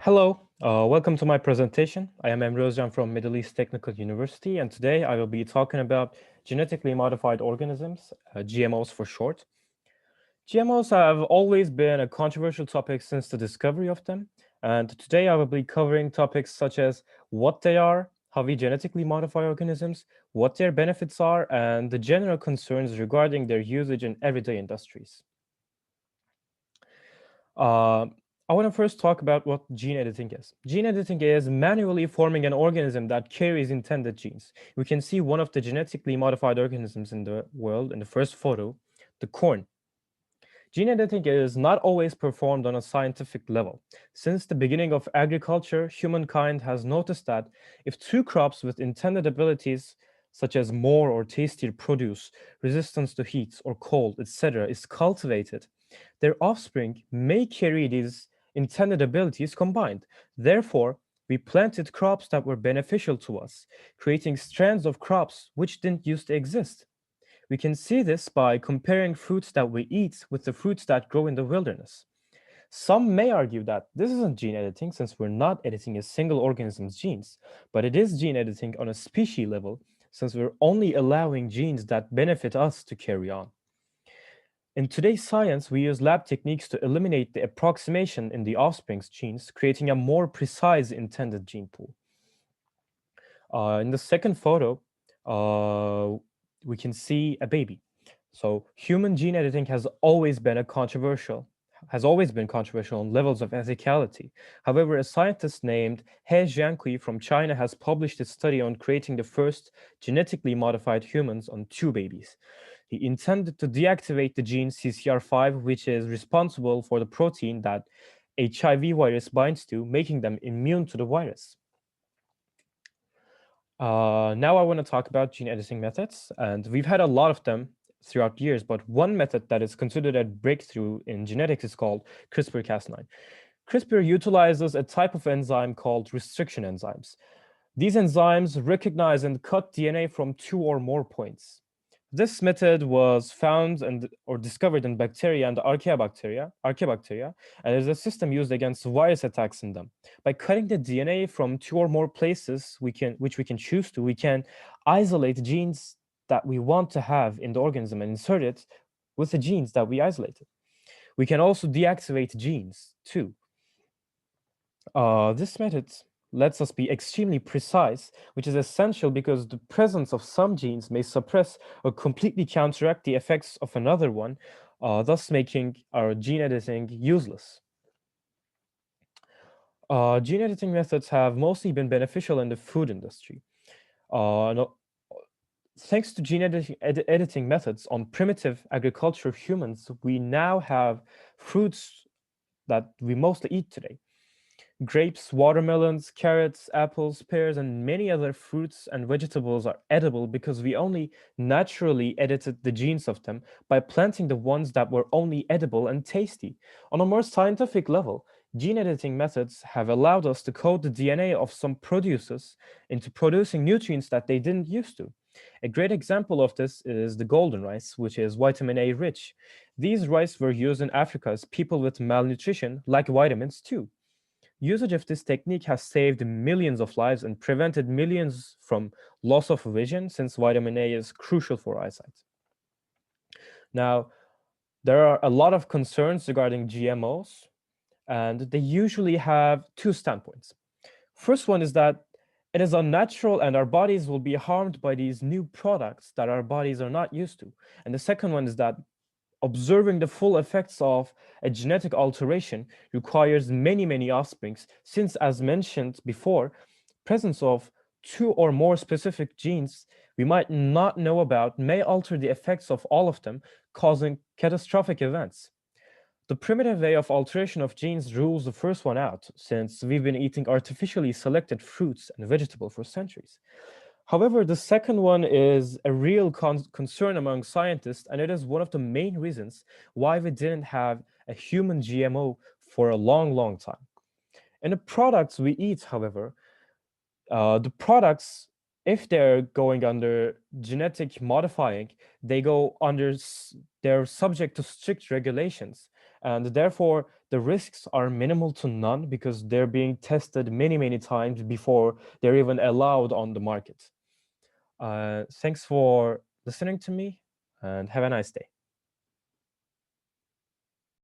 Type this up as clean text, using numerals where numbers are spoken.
Hello, welcome to my presentation. I am Emre from Middle East Technical University, and today I will be talking about genetically modified organisms, GMOs for short. GMOs have always been a controversial topic since the discovery of them, and today I will be covering topics such as what they are, how we genetically modify organisms, what their benefits are, and the general concerns regarding their usage in everyday industries. Uh, I want to first talk about what gene editing is. Gene editing is manually forming an organism that carries intended genes. We can see one of the genetically modified organisms in the world in the first photo, the corn. Gene editing is not always performed on a scientific level. Since the beginning of agriculture, humankind has noticed that if two crops with intended abilities, such as more or tastier produce, resistance to heat or cold, etc., is cultivated, their offspring may carry these intended abilities combined. Therefore, we planted crops that were beneficial to us, creating strands of crops which didn't used to exist. We can see this by comparing fruits that we eat with the fruits that grow in the wilderness. Some may argue that this isn't gene editing since we're not editing a single organism's genes, but it is gene editing on a species level since we're only allowing genes that benefit us to carry on. In today's science, we use lab techniques to eliminate the approximation in the offspring's genes, creating a more precise intended gene pool. In the second photo, we can see a baby. So human gene editing has always been controversial on levels of ethicality. However, a scientist named He Jiankui from China has published a study on creating the first genetically modified humans on two babies. He intended to deactivate the gene CCR5, which is responsible for the protein that HIV virus binds to, making them immune to the virus. Now I want to talk about gene editing methods, and we've had a lot of them throughout years, but one method that is considered a breakthrough in genetics is called CRISPR-Cas9. CRISPR utilizes a type of enzyme called restriction enzymes. These enzymes recognize and cut DNA from two or more points. This method was found or discovered in bacteria and archaebacteria, and is a system used against virus attacks in them. By cutting the DNA from two or more places, which we can choose to, we can isolate genes that we want to have in the organism and insert it with the genes that we isolated. We can also deactivate genes too. This method lets us be extremely precise, which is essential because the presence of some genes may suppress or completely counteract the effects of another one, thus making our gene editing useless. Gene editing methods have mostly been beneficial in the food industry. Thanks to gene editing methods on primitive agriculture humans, we now have fruits that we mostly eat today. Grapes, watermelons, carrots, apples, pears, and many other fruits and vegetables are edible because we only naturally edited the genes of them by planting the ones that were only edible and tasty. On a more scientific level, gene editing methods have allowed us to code the DNA of some produces into producing nutrients that they didn't used to. A great example of this is the golden rice, which is vitamin A rich. These rice were used in Africa as people with malnutrition like vitamins too. Usage of this technique has saved millions of lives and prevented millions from loss of vision since vitamin A is crucial for eyesight. Now, there are a lot of concerns regarding GMOs, and they usually have two standpoints. First one is that it is unnatural and our bodies will be harmed by these new products that our bodies are not used to. And the second one is that observing the full effects of a genetic alteration requires many offsprings, since, as mentioned before, presence of two or more specific genes we might not know about may alter the effects of all of them, causing catastrophic events. The primitive way of alteration of genes rules the first one out, since we've been eating artificially selected fruits and vegetables for centuries. However, the second one is a real concern among scientists, and it is one of the main reasons why we didn't have a human GMO for a long time. In the products we eat, however, the products, if they're going under genetic modifying, they're subject to strict regulations. and therefore the risks are minimal to none because they're being tested many, many times before they're even allowed on the market. Thanks for listening to me, and have a nice day.